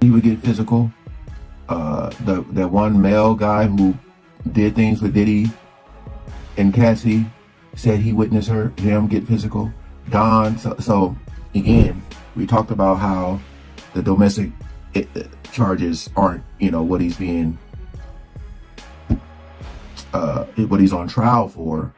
he would get physical. The one male guy who did things with Diddy and Cassie said he witnessed him get physical. Don. So again, we talked about how the domestic charges aren't, what he's being, what he's on trial for.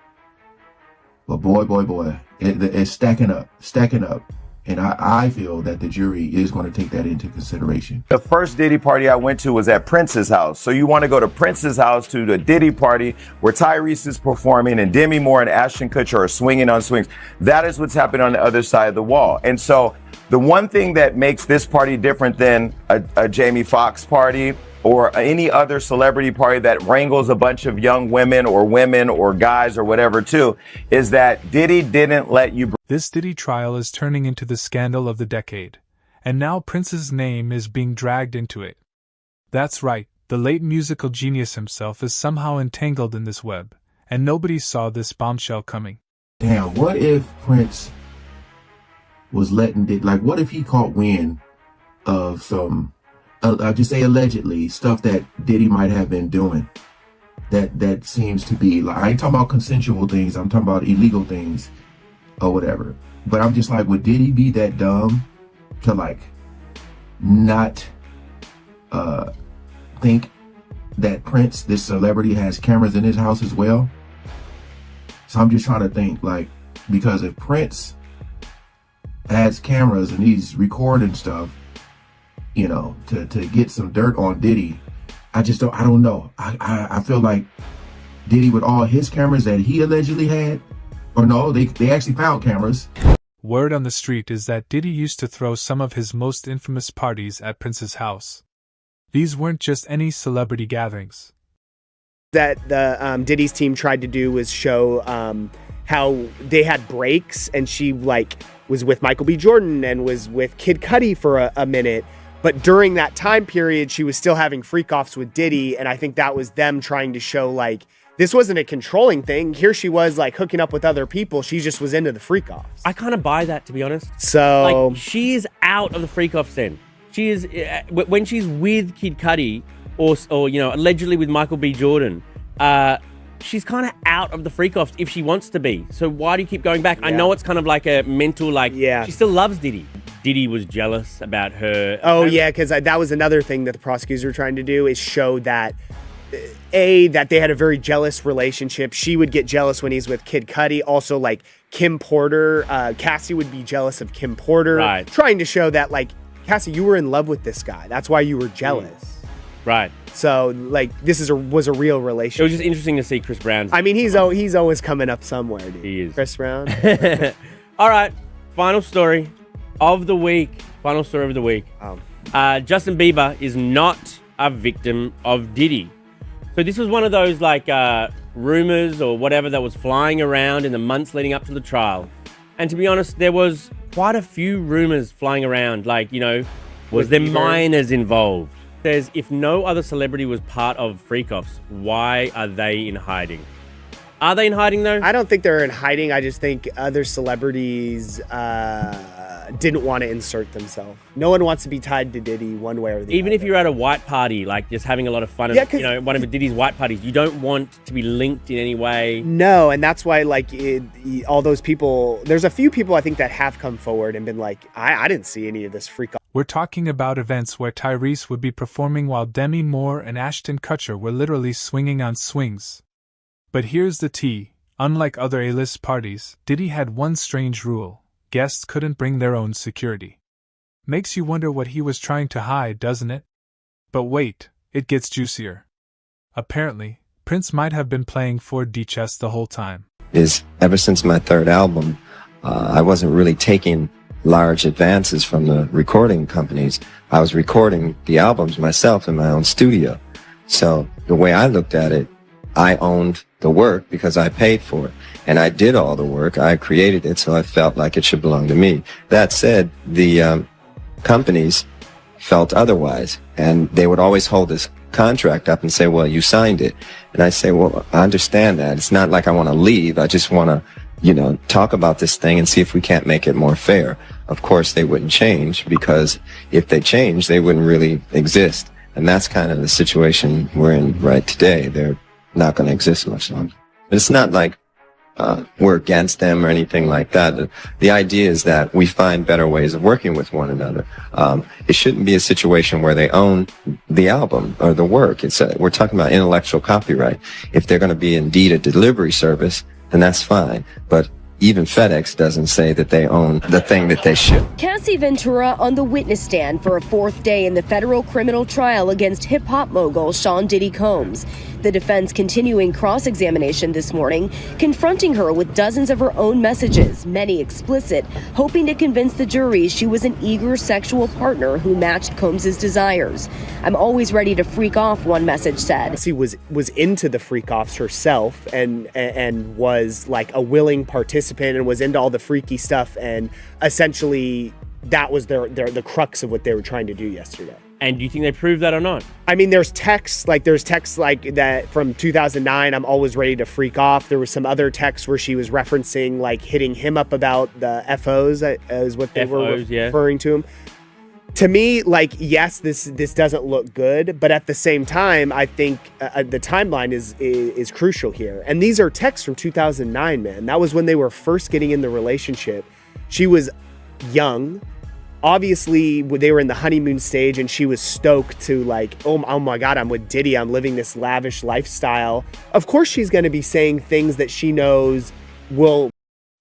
But boy, it's stacking up. And I feel that the jury is going to take that into consideration. The first Diddy party I went to was at Prince's house. So you want to go to Prince's house to the Diddy party where Tyrese is performing and Demi Moore and Ashton Kutcher are swinging on swings. That is what's happening on the other side of the wall. And so the one thing that makes this party different than a Jamie Foxx party or any other celebrity party that wrangles a bunch of young women or guys or whatever too, is that Diddy didn't let you. This Diddy trial is turning into the scandal of the decade, and now Prince's name is being dragged into it. That's right, the late musical genius himself is somehow entangled in this web, and nobody saw this bombshell coming. Damn, what if Prince was what if he caught wind of some, I'll just say allegedly, stuff that Diddy might have been doing that seems to be, like, I ain't talking about consensual things, I'm talking about illegal things or whatever. But I'm just like, would Diddy be that dumb to not think that Prince, this celebrity, has cameras in his house as well? So I'm just trying to think, because if Prince has cameras and he's recording stuff, to get some dirt on Diddy, I don't know. I feel like Diddy, with all his cameras that he allegedly had, or no, they actually found cameras. Word on the street is that Diddy used to throw some of his most infamous parties at Prince's house. These weren't just any celebrity gatherings. That the Diddy's team tried to do was show how they had breaks, and she was with Michael B. Jordan and was with Kid Cudi for a minute. But during that time period, she was still having freak-offs with Diddy, and I think that was them trying to show, this wasn't a controlling thing. Here she was, hooking up with other people. She just was into the freak-offs. I kind of buy that, to be honest. So... she is out of the freak-off scene. She is... when she's with Kid Cudi, or allegedly with Michael B. Jordan, she's kind of out of the freak-offs if she wants to be. So why do you keep going back? Yeah. I know it's kind of like a mental, she still loves Diddy. Diddy was jealous about her. Oh, yeah, because that was another thing that the prosecutors were trying to do, is show that, that they had a very jealous relationship. She would get jealous when he's with Kid Cudi. Also, Kim Porter, Cassie would be jealous of Kim Porter. Right. Trying to show that, Cassie, you were in love with this guy. That's why you were jealous. Right. So, this was a real relationship. It was just interesting to see Chris Brown. I mean, he's always coming up somewhere, dude. He is. Chris Brown. All right. Final story of the week. Justin Bieber is not a victim of Diddy. So this was one of those rumors or whatever that was flying around in the months leading up to the trial. And to be honest, there was quite a few rumors flying around, was there minors involved? Says if no other celebrity was part of freak-offs, why are they in hiding? Are they in hiding though? I don't think they're in hiding. I just think other celebrities didn't want to insert themselves. No one wants to be tied to Diddy one way or the other. Even if you're at a white party, just having a lot of fun, one of Diddy's white parties, you don't want to be linked in any way. No, and that's why all those people, there's a few people I think that have come forward and been I didn't see any of this freak off. We're talking about events where Tyrese would be performing while Demi Moore and Ashton Kutcher were literally swinging on swings. But here's the tea. Unlike other A-list parties, Diddy had one strange rule. Guests couldn't bring their own security. Makes you wonder what he was trying to hide, doesn't it? But wait, it gets juicier. Apparently, Prince might have been playing 4D chess the whole time. Ever since my third album, I wasn't really taking large advances from the recording companies. I was recording the albums myself in my own studio. So the way I looked at it, I owned the work because I paid for it. And I did all the work. I created it, so I felt like it should belong to me. That said, the companies felt otherwise. And they would always hold this contract up and say, well, you signed it. And I say, well, I understand that. It's not like I want to leave. I just want to talk about this thing and see if we can't make it more fair. Of course, they wouldn't change, because if they changed, they wouldn't really exist. And that's kind of the situation we're in right today. They're not going to exist much longer. It's not like we're against them or anything like that. The idea is that we find better ways of working with one another. It shouldn't be a situation where they own the album or the work. We're talking about intellectual copyright. If they're going to be indeed a delivery service, then that's fine. But even FedEx doesn't say that they own the thing that they ship. Cassie Ventura on the witness stand for a fourth day in the federal criminal trial against hip-hop mogul Sean Diddy Combs. The defense continuing cross-examination this morning, confronting her with dozens of her own messages, many explicit, hoping to convince the jury she was an eager sexual partner who matched Combs's desires. "I'm always ready to freak off," one message said. She was into the freak-offs herself and was like a willing participant and was into all the freaky stuff, and essentially that was the crux of what they were trying to do yesterday. And do you think they proved that or not? I mean, there's texts like that from 2009, "I'm always ready to freak off." There was some other texts where she was referencing like hitting him up about the FOs, is what they were referring to him. To me, like, yes, this doesn't look good, but at the same time, I think the timeline is crucial here. And these are texts from 2009, man. That was when they were first getting in the relationship. She was young. Obviously, they were in the honeymoon stage, and she was stoked to like, oh my God, I'm with Diddy. I'm living this lavish lifestyle. Of course, she's going to be saying things that she knows will.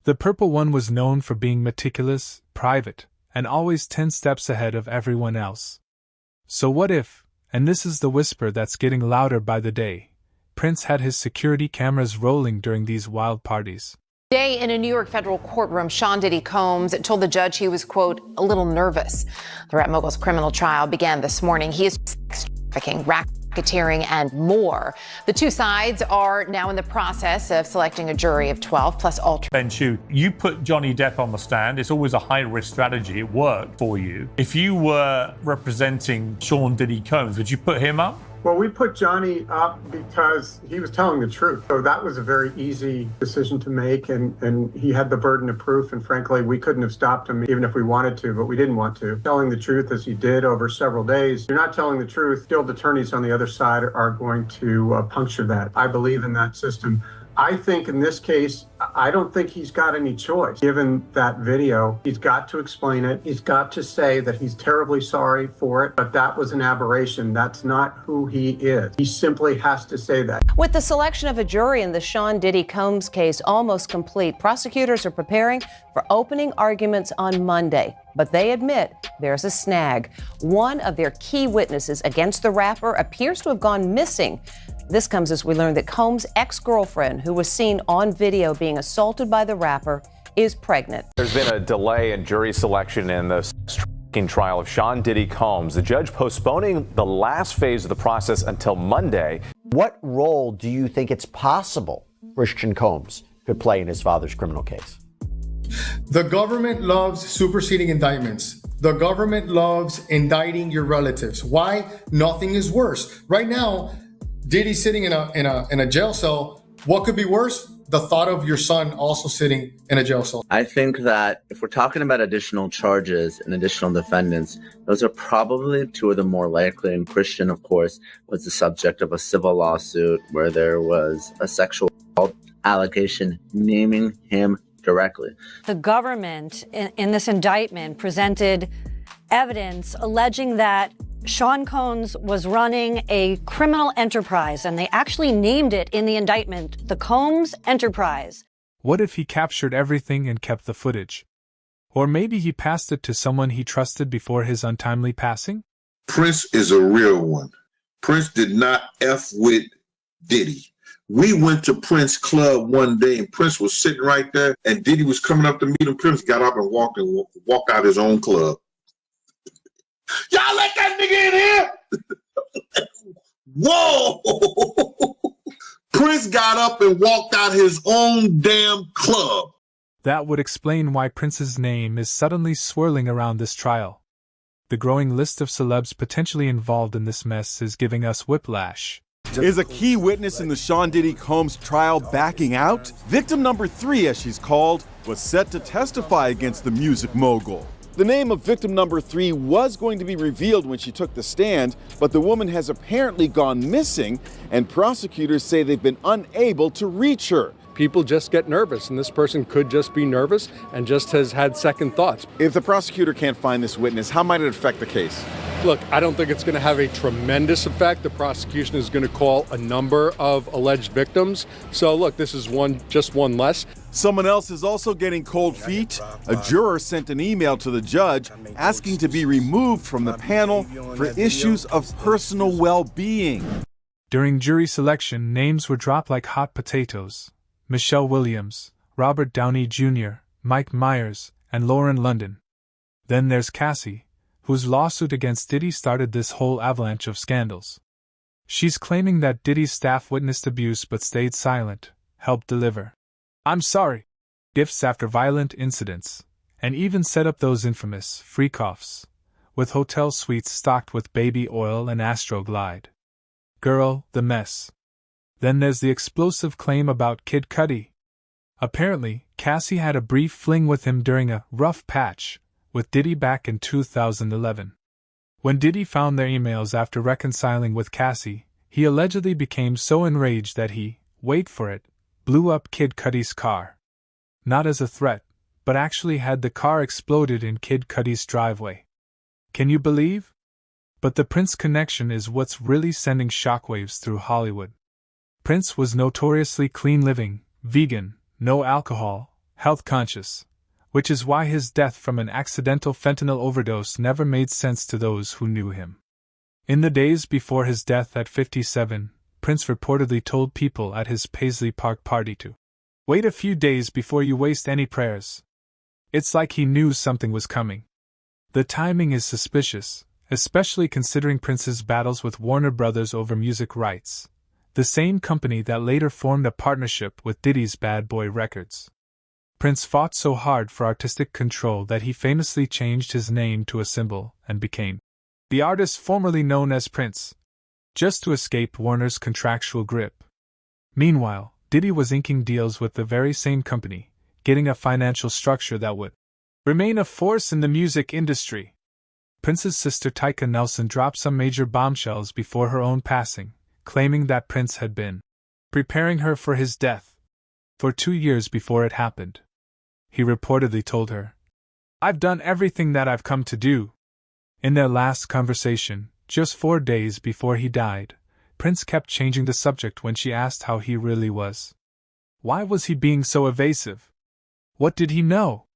The purple one was known for being meticulous, private, and always 10 steps ahead of everyone else. So what if, and this is the whisper that's getting louder by the day, Prince had his security cameras rolling during these wild parties? Today in a New York federal courtroom, Sean Diddy Combs told the judge he was, quote, a little nervous. The rap mogul's criminal trial began this morning. He is sex trafficking, racketeering, and more. The two sides are now in the process of selecting a jury of 12 plus alternate. Ben Chu, you put Johnny Depp on the stand. It's always a high-risk strategy. It worked for you. If you were representing Sean Diddy Combs, would you put him up? Well, we put Johnny up because he was telling the truth. So that was a very easy decision to make, and he had the burden of proof, and frankly, we couldn't have stopped him even if we wanted to, but we didn't want to. Telling the truth as he did over several days, you're not telling the truth, skilled attorneys on the other side are going to puncture that. I believe in that system. I think in this case, I don't think he's got any choice. Given that video, he's got to explain it. He's got to say that he's terribly sorry for it, but that was an aberration. That's not who he is. He simply has to say that. With the selection of a jury in the Sean Diddy Combs case almost complete, prosecutors are preparing for opening arguments on Monday. But they admit there's a snag. One of their key witnesses against the rapper appears to have gone missing. This comes as we learn that Combs' ex-girlfriend, who was seen on video being assaulted by the rapper, is pregnant. There's been a delay in jury selection in the sex trafficking trial of Sean Diddy Combs. The judge postponing the last phase of the process until Monday. What role do you think it's possible Christian Combs could play in his father's criminal case? The government loves superseding indictments. The government loves indicting your relatives. Why? Nothing is worse. Right now, Diddy's sitting in a jail cell. What could be worse? The thought of your son also sitting in a jail cell. I think that if we're talking about additional charges and additional defendants, those are probably two of the more likely. And Christian, of course, was the subject of a civil lawsuit where there was a sexual allegation naming him directly. The government in this indictment presented evidence alleging that Sean Combs was running a criminal enterprise, and they actually named it in the indictment, the Combs Enterprise. What if he captured everything and kept the footage? Or maybe he passed it to someone he trusted before his untimely passing? Prince is a real one. Prince did not F with Diddy. We went to Prince Club one day, and Prince was sitting right there, and Diddy was coming up to meet him. Prince got up and walked out his own club. Y'all let that nigga in here? Whoa! Prince got up and walked out his own damn club. That would explain why Prince's name is suddenly swirling around this trial. The growing list of celebs potentially involved in this mess is giving us whiplash. Is a key witness in the Sean Diddy Combs trial backing out? Victim number 3, as she's called, was set to testify against the music mogul. The name of victim number 3 was going to be revealed when she took the stand, but the woman has apparently gone missing, and prosecutors say they've been unable to reach her. People just get nervous, and this person could just be nervous and just has had second thoughts. If the prosecutor can't find this witness, how might it affect the case? Look, I don't think it's going to have a tremendous effect. The prosecution is going to call a number of alleged victims. So look, this is just one less. Someone else is also getting cold feet. A juror sent an email to the judge asking to be removed from the panel for issues of personal well-being. During jury selection, names were dropped like hot potatoes. Michelle Williams, Robert Downey Jr., Mike Myers, and Lauren London. Then there's Cassie, whose lawsuit against Diddy started this whole avalanche of scandals. She's claiming that Diddy's staff witnessed abuse but stayed silent, helped deliver "I'm sorry" gifts after violent incidents, and even set up those infamous freak-offs, with hotel suites stocked with baby oil and Astroglide. Girl, the mess. Then there's the explosive claim about Kid Cudi. Apparently, Cassie had a brief fling with him during a rough patch with Diddy back in 2011. When Diddy found their emails after reconciling with Cassie, he allegedly became so enraged that he, wait for it, blew up Kid Cudi's car. Not as a threat, but actually had the car exploded in Kid Cudi's driveway. Can you believe? But the Prince connection is what's really sending shockwaves through Hollywood. Prince was notoriously clean living, vegan, no alcohol, health conscious, which is why his death from an accidental fentanyl overdose never made sense to those who knew him. In the days before his death at 57, Prince reportedly told people at his Paisley Park party to wait a few days before you waste any prayers. It's like he knew something was coming. The timing is suspicious, especially considering Prince's battles with Warner Brothers over music rights, the same company that later formed a partnership with Diddy's Bad Boy Records. Prince fought so hard for artistic control that he famously changed his name to a symbol and became the artist formerly known as Prince, just to escape Warner's contractual grip. Meanwhile, Diddy was inking deals with the very same company, getting a financial structure that would remain a force in the music industry. Prince's sister Tyka Nelson dropped some major bombshells before her own passing, claiming that Prince had been preparing her for his death for 2 years before it happened. He reportedly told her, "I've done everything that I've come to do." In their last conversation, just 4 days before he died, Prince kept changing the subject when she asked how he really was. Why was he being so evasive? What did he know?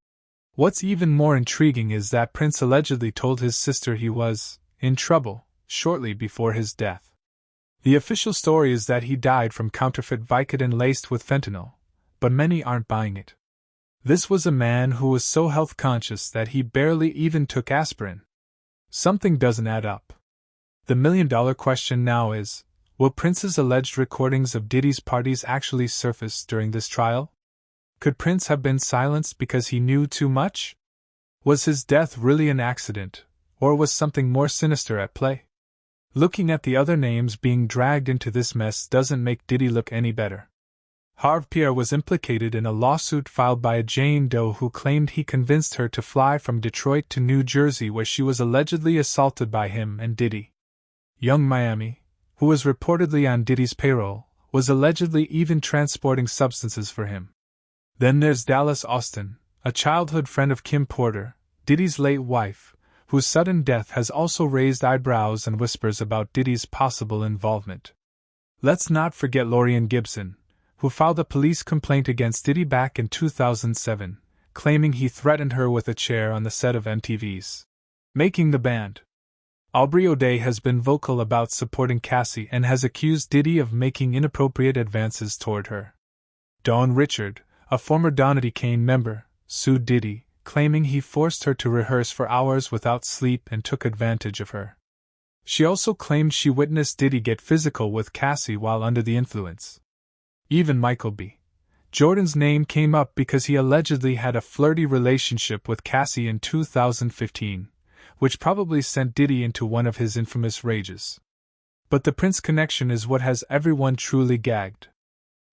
What's even more intriguing is that Prince allegedly told his sister he was in trouble shortly before his death. The official story is that he died from counterfeit Vicodin laced with fentanyl, but many aren't buying it. This was a man who was so health conscious that he barely even took aspirin. Something doesn't add up. The million-dollar question now is, will Prince's alleged recordings of Diddy's parties actually surface during this trial? Could Prince have been silenced because he knew too much? Was his death really an accident, or was something more sinister at play? Looking at the other names being dragged into this mess doesn't make Diddy look any better. Harve Pierre was implicated in a lawsuit filed by a Jane Doe who claimed he convinced her to fly from Detroit to New Jersey where she was allegedly assaulted by him and Diddy. Young Miami, who was reportedly on Diddy's payroll, was allegedly even transporting substances for him. Then there's Dallas Austin, a childhood friend of Kim Porter, Diddy's late wife, whose sudden death has also raised eyebrows and whispers about Diddy's possible involvement. Let's not forget Lorian Gibson, who filed a police complaint against Diddy back in 2007, claiming he threatened her with a chair on the set of MTV's Making the Band. Aubrey O'Day has been vocal about supporting Cassie and has accused Diddy of making inappropriate advances toward her. Dawn Richard, a former Donity Kane member, sued Diddy, claiming he forced her to rehearse for hours without sleep and took advantage of her. She also claimed she witnessed Diddy get physical with Cassie while under the influence. Even Michael B. Jordan's name came up because he allegedly had a flirty relationship with Cassie in 2015, which probably sent Diddy into one of his infamous rages. But the Prince connection is what has everyone truly gagged.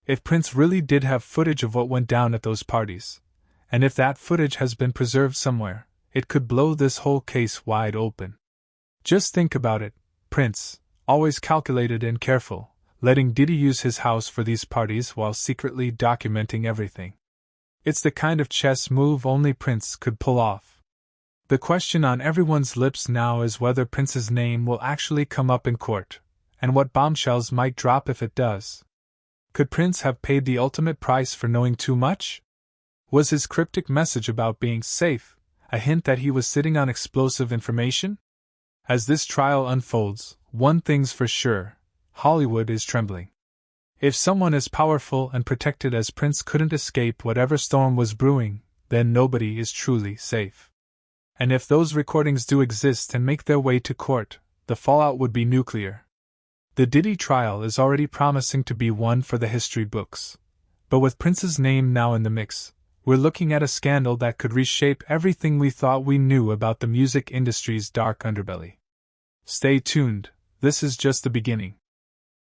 If Prince really did have footage of what went down at those parties, and if that footage has been preserved somewhere, it could blow this whole case wide open. Just think about it. Prince, always calculated and careful, letting Diddy use his house for these parties while secretly documenting everything. It's the kind of chess move only Prince could pull off. The question on everyone's lips now is whether Prince's name will actually come up in court, and what bombshells might drop if it does. Could Prince have paid the ultimate price for knowing too much? Was his cryptic message about being safe a hint that he was sitting on explosive information? As this trial unfolds, one thing's for sure: Hollywood is trembling. If someone as powerful and protected as Prince couldn't escape whatever storm was brewing, then nobody is truly safe. And if those recordings do exist and make their way to court, the fallout would be nuclear. The Diddy trial is already promising to be one for the history books. But with Prince's name now in the mix, we're looking at a scandal that could reshape everything we thought we knew about the music industry's dark underbelly. Stay tuned, this is just the beginning.